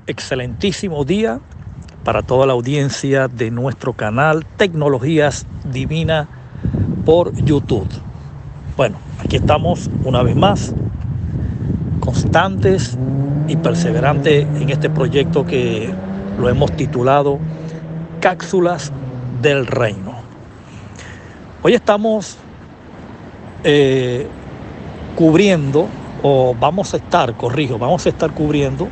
excelentísimo día para toda la audiencia de nuestro canal Tecnologías Divinas por YouTube. Bueno, aquí estamos una vez más, constantes y perseverantes en este proyecto que lo hemos titulado Cápsulas del Reino. Hoy estamos cubriendo, vamos a estar cubriendo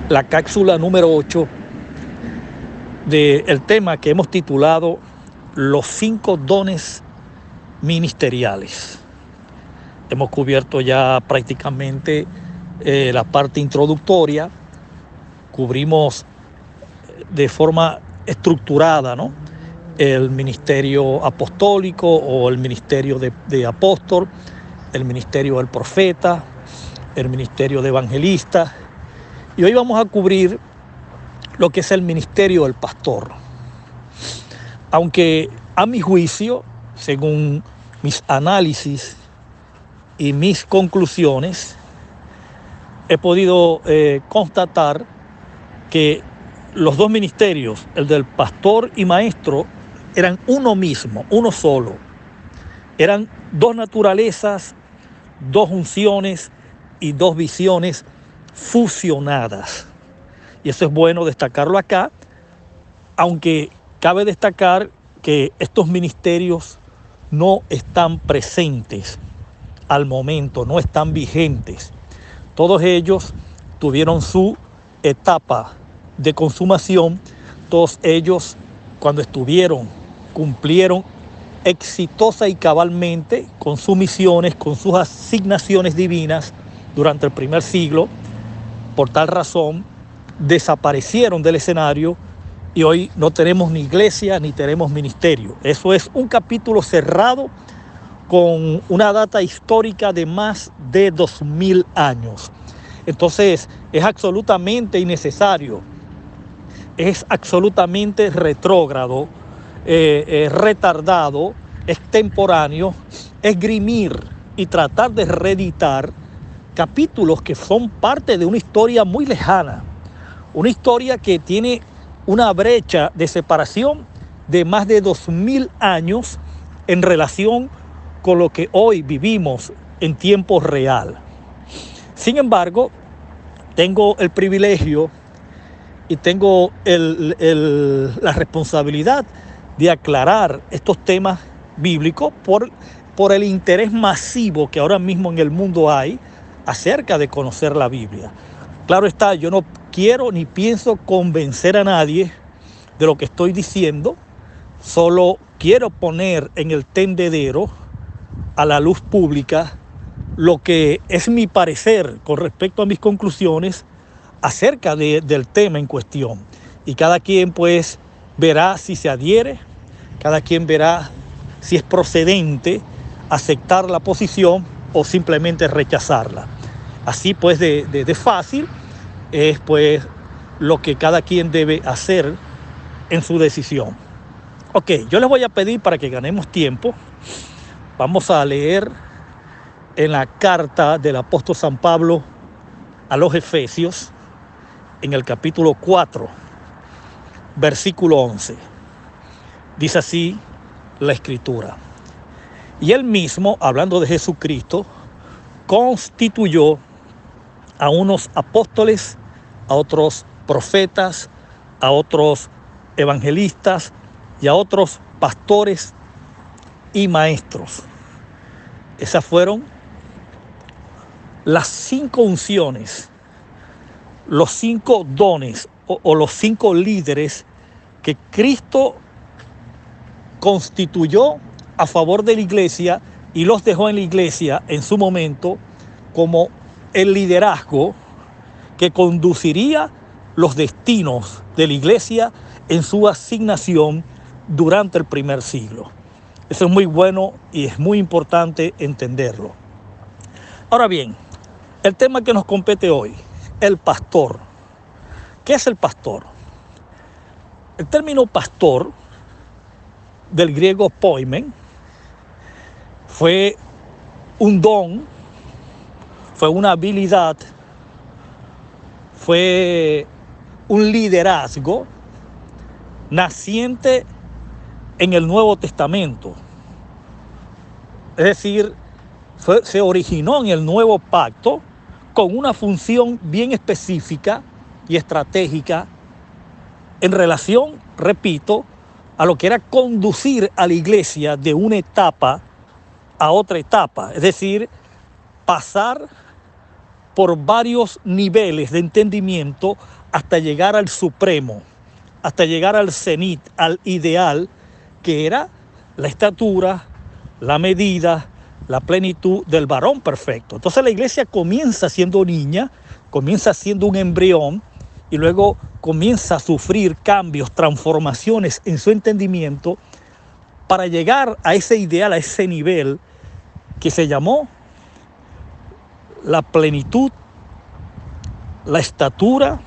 la cápsula número 8 del tema que hemos titulado Los 5 dones ministeriales. Hemos cubierto ya prácticamente la parte introductoria, cubrimos de forma estructurada, ¿no?, el ministerio apostólico o el ministerio de apóstol, el ministerio del profeta, el ministerio de evangelista, y hoy vamos a cubrir lo que es el ministerio del pastor. Aunque a mi juicio, según mis análisis y mis conclusiones, he podido constatar que los dos ministerios, el del pastor y maestro, eran uno mismo, uno solo. Eran dos naturalezas, dos unciones y dos visiones fusionadas. Y eso es bueno destacarlo acá, aunque cabe destacar que estos ministerios no están presentes al momento, no están vigentes. Todos ellos tuvieron su etapa de consumación. Todos ellos, cuando cumplieron exitosa y cabalmente con sus misiones, con sus asignaciones divinas durante el primer siglo. Por tal razón, desaparecieron del escenario y hoy no tenemos ni iglesia ni tenemos ministerio. Eso es un capítulo cerrado con una data histórica de más de 2000 años. Entonces, es absolutamente innecesario, es absolutamente retrógrado, retardado, extemporáneo, esgrimir y tratar de reeditar capítulos que son parte de una historia muy lejana, una historia que tiene una brecha de separación de más de 2000 años en relación con lo que hoy vivimos en tiempo real. Sin embargo, tengo el privilegio y tengo la responsabilidad de aclarar estos temas bíblicos por el interés masivo que ahora mismo en el mundo hay acerca de conocer la Biblia. Claro está, yo no quiero ni pienso convencer a nadie de lo que estoy diciendo, solo quiero poner en el tendedero a la luz pública lo que es mi parecer con respecto a mis conclusiones acerca del tema en cuestión. Y cada quien pues verá si se adhiere, cada quien verá si es procedente aceptar la posición o simplemente rechazarla. Así pues de fácil es pues lo que cada quien debe hacer en su decisión. Ok, yo les voy a pedir para que ganemos tiempo. Vamos a leer en la carta del apóstol San Pablo a los Efesios, en el capítulo 4, versículo 11. Dice así la Escritura. Y él mismo, hablando de Jesucristo, constituyó a unos apóstoles, a otros profetas, a otros evangelistas y a otros pastores y maestros. Esas fueron las 5 unciones, los 5 dones o los 5 líderes que Cristo constituyó a favor de la iglesia y los dejó en la iglesia en su momento como el liderazgo que conduciría los destinos de la iglesia en su asignación durante el primer siglo. Eso es muy bueno y es muy importante entenderlo. Ahora bien, el tema que nos compete hoy, el pastor. ¿Qué es el pastor? El término pastor, del griego poimen, fue un don, fue una habilidad fue un liderazgo naciente en el Nuevo Testamento. Es decir, se originó en el Nuevo Pacto con una función bien específica y estratégica en relación, repito, a lo que era conducir a la iglesia de una etapa a otra etapa. Es decir, pasar por varios niveles de entendimiento hasta llegar al supremo, hasta llegar al cenit, al ideal, que era la estatura, la medida, la plenitud del varón perfecto. Entonces la iglesia comienza siendo niña, comienza siendo un embrión y luego comienza a sufrir cambios, transformaciones en su entendimiento para llegar a ese ideal, a ese nivel que se llamó la plenitud, la estatura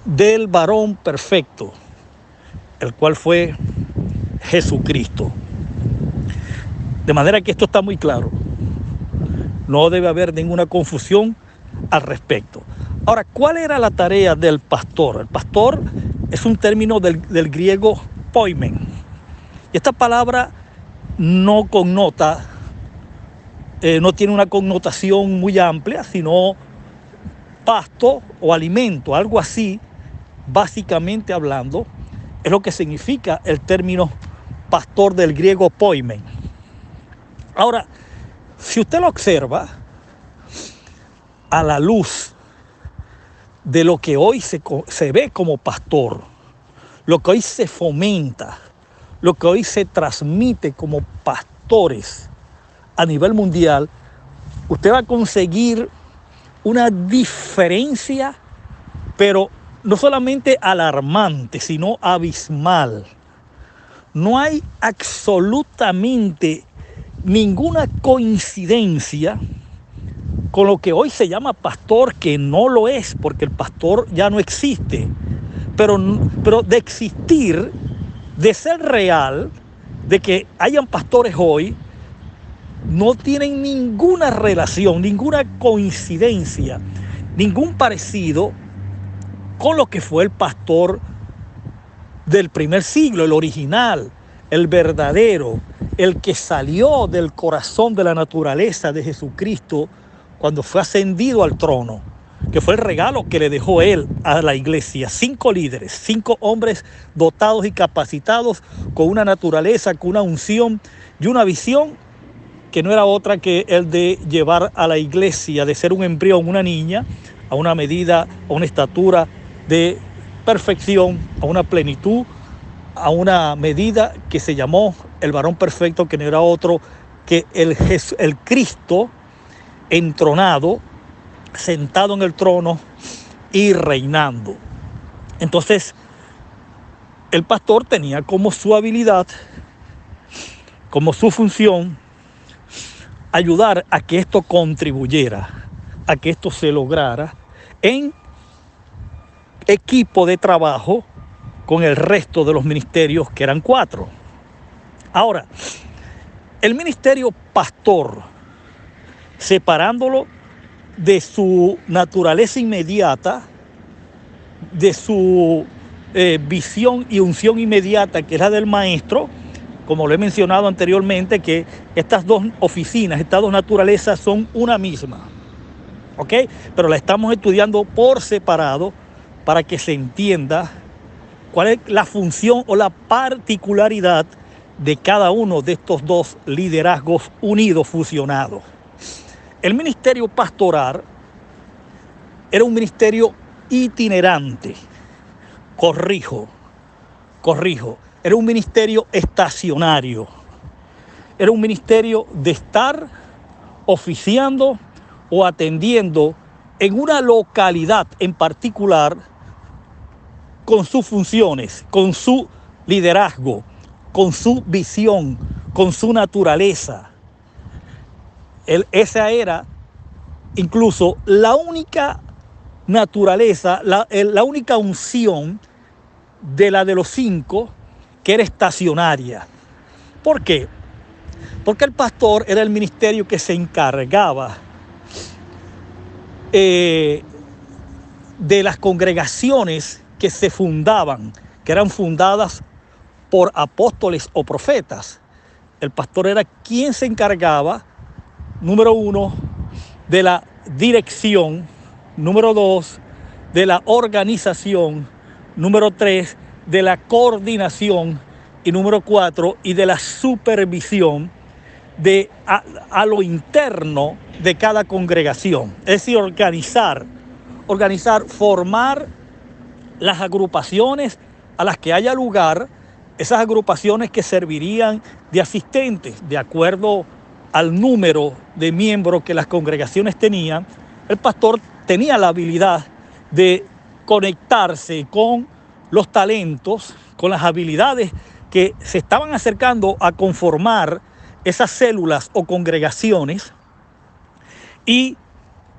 del varón perfecto, el cual fue Jesucristo. De manera que esto está muy claro. No debe haber ninguna confusión al respecto. Ahora, ¿cuál era la tarea del pastor? El pastor es un término del griego poimen. Y esta palabra no connota, no tiene una connotación muy amplia, sino pasto o alimento, algo así, básicamente hablando, es lo que significa el término pastor del griego poimen. Ahora, si usted lo observa a la luz de lo que hoy se ve como pastor, lo que hoy se fomenta, lo que hoy se transmite como pastores a nivel mundial, usted va a conseguir una diferencia, pero no solamente alarmante, sino abismal. No hay absolutamente ninguna coincidencia con lo que hoy se llama pastor, que no lo es, porque el pastor ya no existe. Pero de existir, de ser real, de que hayan pastores hoy, no tienen ninguna relación, ninguna coincidencia, ningún parecido con lo que fue el pastor del primer siglo, el original, el verdadero, el que salió del corazón de la naturaleza de Jesucristo cuando fue ascendido al trono, que fue el regalo que le dejó él a la iglesia. 5 líderes, 5 hombres dotados y capacitados con una naturaleza, con una unción y una visión que no era otra que el de llevar a la iglesia de ser un embrión, una niña, a una medida, a una estatura de perfección, a una plenitud, a una medida que se llamó el varón perfecto, que no era otro que el Cristo entronado, sentado en el trono y reinando. Entonces, el pastor tenía como su habilidad, como su función, ayudar a que esto contribuyera, a que esto se lograra en equipo de trabajo con el resto de los ministerios, que eran 4. Ahora, el ministerio pastor, separándolo de su naturaleza inmediata, de su visión y unción inmediata, que es la del maestro, como lo he mencionado anteriormente, que estas 2 oficinas, estas 2 naturalezas son una misma, ¿ok? Pero la estamos estudiando por separado para que se entienda cuál es la función o la particularidad de cada uno de estos 2 liderazgos unidos, fusionados. El ministerio pastoral era un ministerio itinerante. Corrijo. Era un ministerio estacionario. Era un ministerio de estar oficiando o atendiendo en una localidad en particular, con sus funciones, con su liderazgo, con su visión, con su naturaleza. Esa era incluso la única naturaleza, la única unción de la de los 5 que era estacionaria. ¿Por qué? Porque el pastor era el ministerio que se encargaba de las congregaciones que se fundaban, que eran fundadas por apóstoles o profetas. El pastor era quien se encargaba, número uno, de la dirección, número dos, de la organización, número tres, de la coordinación y número cuatro, y de la supervisión de a lo interno de cada congregación. Es decir, organizar, formar las agrupaciones a las que haya lugar, esas agrupaciones que servirían de asistentes de acuerdo al número de miembros que las congregaciones tenían. El pastor tenía la habilidad de conectarse con los talentos, con las habilidades que se estaban acercando a conformar esas células o congregaciones y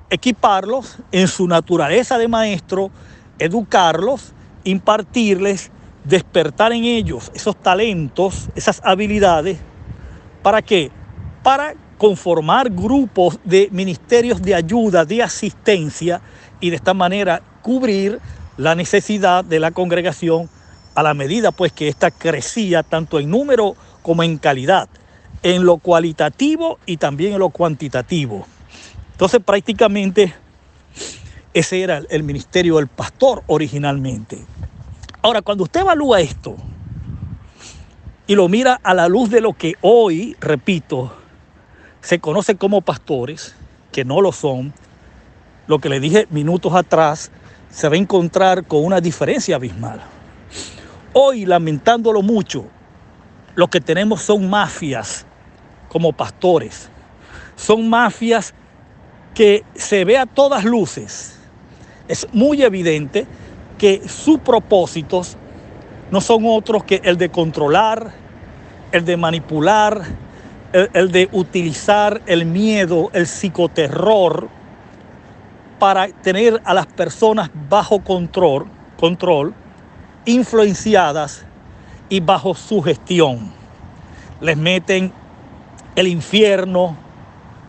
equiparlos en su naturaleza de maestro, educarlos, impartirles, despertar en ellos esos talentos, esas habilidades. ¿Para qué? Para conformar grupos de ministerios de ayuda, de asistencia, y de esta manera cubrir la necesidad de la congregación a la medida pues que ésta crecía tanto en número como en calidad, en lo cualitativo y también en lo cuantitativo. Entonces prácticamente ese era el ministerio del pastor originalmente. Ahora, cuando usted evalúa esto y lo mira a la luz de lo que hoy, repito, se conoce como pastores, que no lo son, lo que le dije minutos atrás, se va a encontrar con una diferencia abismal. Hoy, lamentándolo mucho, lo que tenemos son mafias como pastores. Son mafias que se ve a todas luces. Es muy evidente que sus propósitos no son otros que el de controlar, el de manipular, el de utilizar el miedo, el psicoterror para tener a las personas bajo control, influenciadas y bajo su gestión. Les meten el infierno,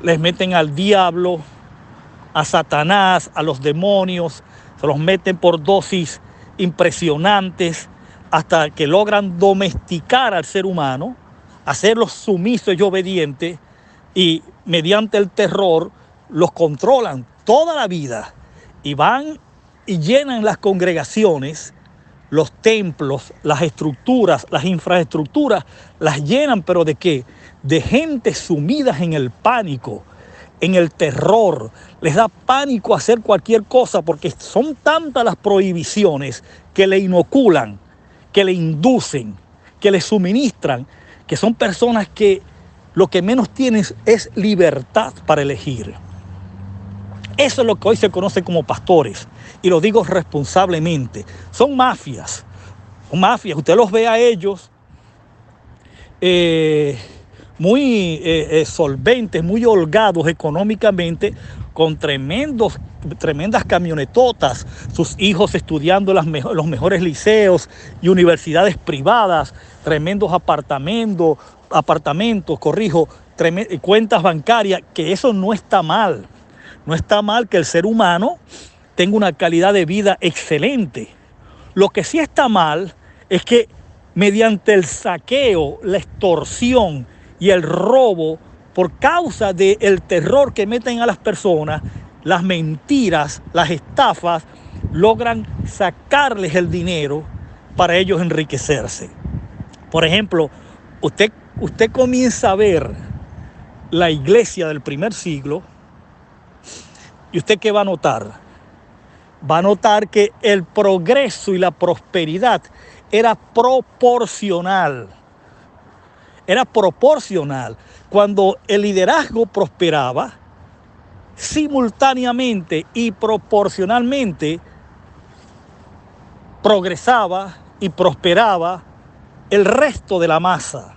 les meten al diablo, a Satanás, a los demonios, se los meten por dosis impresionantes hasta que logran domesticar al ser humano, hacerlos sumisos y obedientes, y mediante el terror los controlan toda la vida y van y llenan las congregaciones, los templos, las estructuras, las infraestructuras, las llenan, pero ¿de qué? De gente sumidas en el pánico, en el terror. Les da pánico hacer cualquier cosa porque son tantas las prohibiciones que le inoculan, que le inducen, que le suministran, que son personas que lo que menos tienen es libertad para elegir. Eso es lo que hoy se conoce como pastores, y lo digo responsablemente. Son mafias, usted los ve a ellos muy solventes, muy holgados económicamente, con tremendas camionetotas, sus hijos estudiando los mejores liceos y universidades privadas, tremendos apartamentos, cuentas bancarias, que eso no está mal. No está mal que el ser humano tenga una calidad de vida excelente. Lo que sí está mal es que mediante el saqueo, la extorsión y el robo, por causa del terror que meten a las personas, las mentiras, las estafas, logran sacarles el dinero para ellos enriquecerse. Por ejemplo, usted comienza a ver la iglesia del primer siglo, ¿y usted qué va a notar? Va a notar que el progreso y la prosperidad era proporcional. Era proporcional. Cuando el liderazgo prosperaba, simultáneamente y proporcionalmente progresaba y prosperaba el resto de la masa.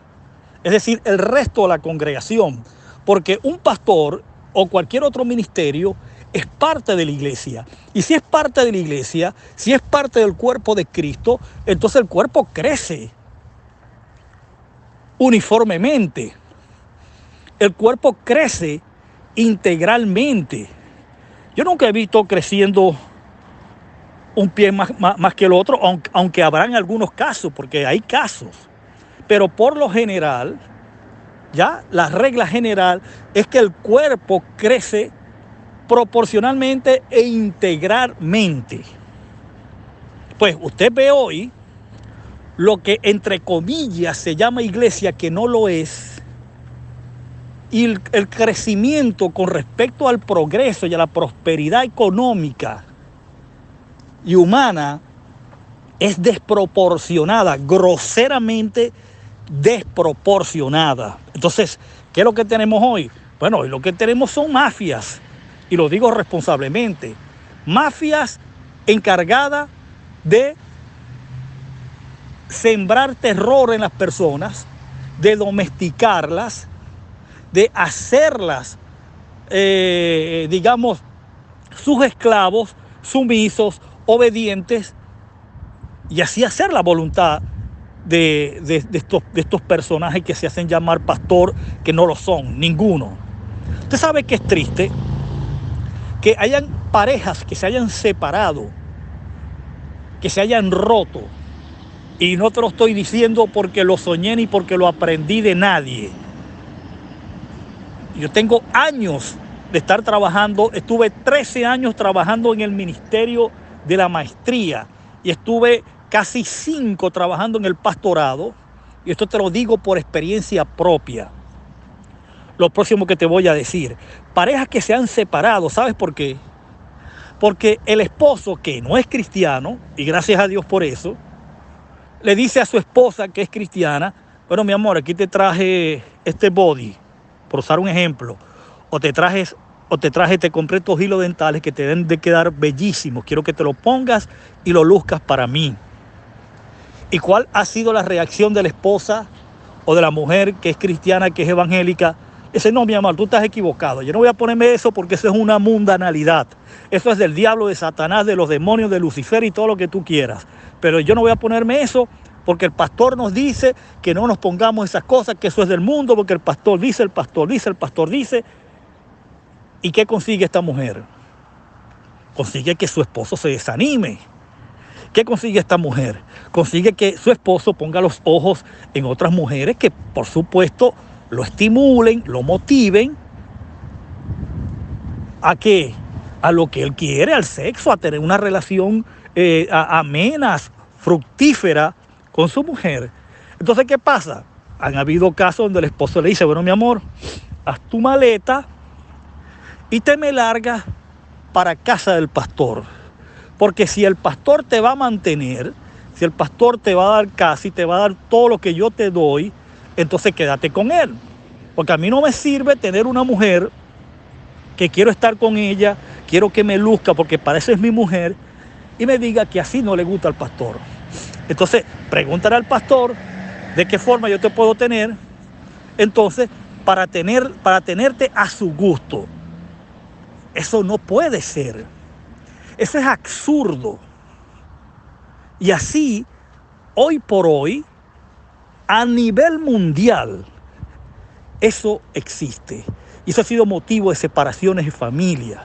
Es decir, el resto de la congregación. Porque un pastor o cualquier otro ministerio es parte de la iglesia. Y si es parte de la iglesia, si es parte del cuerpo de Cristo, entonces el cuerpo crece uniformemente. El cuerpo crece integralmente. Yo nunca he visto creciendo un pie más que el otro, aunque habrán algunos casos, porque hay casos. Pero por lo general, ya la regla general es que el cuerpo crece proporcionalmente e integralmente. Pues usted ve hoy lo que entre comillas se llama iglesia, que no lo es, y el crecimiento con respecto al progreso y a la prosperidad económica y humana es desproporcionada, groseramente desproporcionada. Entonces, ¿qué es lo que tenemos hoy? Bueno, hoy lo que tenemos son mafias, y lo digo responsablemente, mafias encargadas de sembrar terror en las personas, de domesticarlas, de hacerlas, digamos, sus esclavos, sumisos, obedientes, y así hacer la voluntad de estos personajes que se hacen llamar pastor, que no lo son, ninguno. Usted sabe que es triste que hayan parejas que se hayan separado, que se hayan roto, y no te lo estoy diciendo porque lo soñé ni porque lo aprendí de nadie. Yo tengo años de estar trabajando, estuve 13 años trabajando en el Ministerio de la Maestría y estuve casi 5 trabajando en el pastorado, y esto te lo digo por experiencia propia. Lo próximo que te voy a decir, parejas que se han separado, ¿sabes por qué? Porque el esposo, que no es cristiano, y gracias a Dios por eso, le dice a su esposa, que es cristiana: bueno, mi amor, aquí te traje este body, por usar un ejemplo, o te compré estos hilos dentales que te deben de quedar bellísimos, quiero que te lo pongas y lo luzcas para mí. ¿Y cuál ha sido la reacción de la esposa o de la mujer que es cristiana, que es evangélica? Dice: no, mi amor, tú estás equivocado, yo no voy a ponerme eso porque eso es una mundanalidad, eso es del diablo, de Satanás, de los demonios, de Lucifer y todo lo que tú quieras, pero yo no voy a ponerme eso porque el pastor nos dice que no nos pongamos esas cosas, que eso es del mundo, porque el pastor dice, el pastor dice, el pastor dice. ¿Y qué consigue esta mujer? Consigue que su esposo se desanime. ¿Qué consigue esta mujer? Consigue que su esposo ponga los ojos en otras mujeres que, por supuesto, lo estimulen, lo motiven. ¿A qué? A lo que él quiere, al sexo, a tener una relación amena, fructífera con su mujer. Entonces, ¿qué pasa? Han habido casos donde el esposo le dice: bueno, mi amor, haz tu maleta y te me largas para casa del pastor. Porque si el pastor te va a mantener, si el pastor te va a dar casa y te va a dar todo lo que yo te doy, entonces quédate con él. Porque a mí no me sirve tener una mujer que quiero estar con ella, quiero que me luzca porque para eso es mi mujer, y me diga que así no le gusta al pastor. Entonces, pregúntale al pastor de qué forma yo te puedo tener, entonces, para tenerte a su gusto. Eso no puede ser. Eso es absurdo. Y así, hoy por hoy, a nivel mundial, eso existe. Y eso ha sido motivo de separaciones de familias.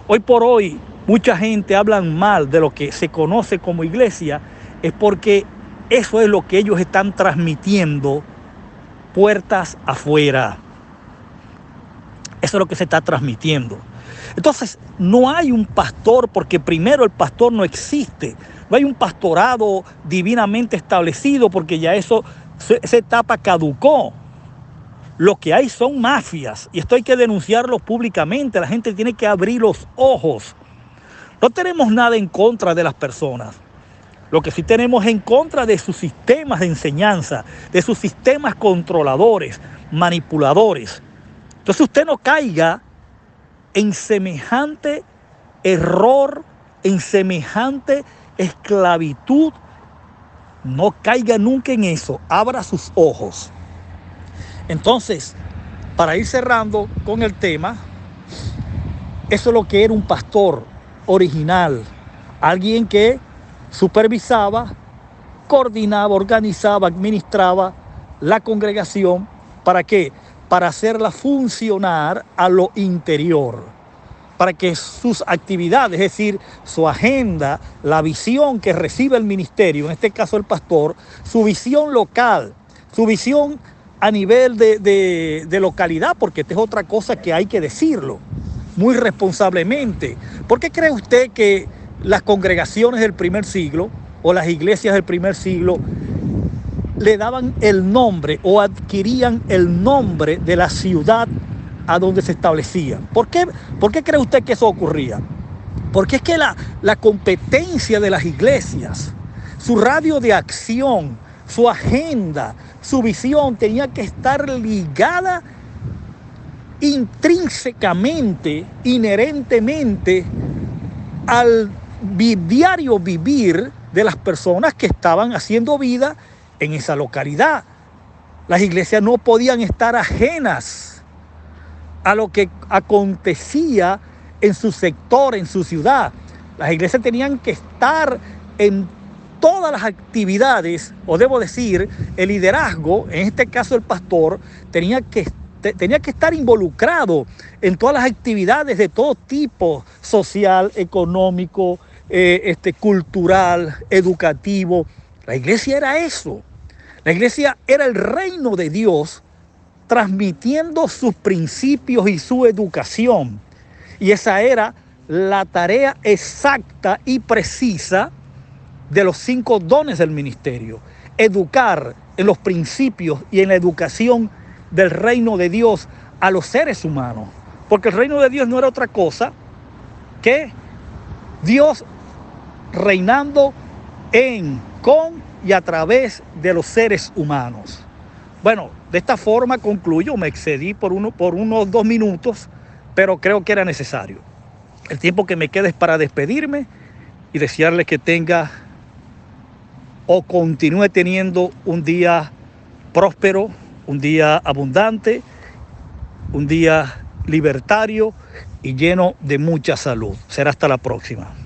Hoy por hoy, mucha gente habla mal de lo que se conoce como iglesia, es porque eso es lo que ellos están transmitiendo puertas afuera. Eso es lo que se está transmitiendo. Entonces, no hay un pastor, porque primero el pastor no existe. No hay un pastorado divinamente establecido, porque ya esa etapa caducó. Lo que hay son mafias, y esto hay que denunciarlo públicamente. La gente tiene que abrir los ojos. No tenemos nada en contra de las personas. Lo que sí tenemos en contra de sus sistemas de enseñanza, de sus sistemas controladores, manipuladores. Entonces usted no caiga en semejante error, en semejante esclavitud. No caiga nunca en eso. Abra sus ojos. Entonces, para ir cerrando con el tema, eso es lo que era un pastor original. Alguien que supervisaba, coordinaba, organizaba, administraba la congregación. ¿Para qué? Para hacerla funcionar a lo interior. para que sus actividades, es decir, su agenda, la visión que recibe el ministerio, en este caso el pastor, su visión local, su visión a nivel de localidad, porque esta es otra cosa que hay que decirlo muy responsablemente. ¿Por qué cree usted que las congregaciones del primer siglo o las iglesias del primer siglo le daban el nombre o adquirían el nombre de la ciudad a donde se establecían? ¿Por qué cree usted que eso ocurría? Porque es que la competencia de las iglesias, su radio de acción, su agenda, su visión tenía que estar ligada intrínsecamente, inherentemente al diario vivir de las personas que estaban haciendo vida en esa localidad. Las iglesias no podían estar ajenas a lo que acontecía en su sector, en su ciudad. Las iglesias tenían que estar en todas las actividades, o debo decir, el liderazgo, en este caso el pastor, tenía que estar involucrado en todas las actividades de todo tipo, social, económico, cultural, educativo. La iglesia era eso. La iglesia era el reino de Dios transmitiendo sus principios y su educación. Y esa era la tarea exacta y precisa de los 5 dones del ministerio. Educar en los principios y en la educación del reino de Dios a los seres humanos. Porque el reino de Dios no era otra cosa que Dios reinando en, con y a través de los seres humanos. Bueno, de esta forma concluyo. Me excedí por unos 2 minutos, pero creo que era necesario. El tiempo que me queda es para despedirme y desearle que tenga o continúe teniendo un día próspero, un día abundante, un día libertario y lleno de mucha salud. Será hasta la próxima.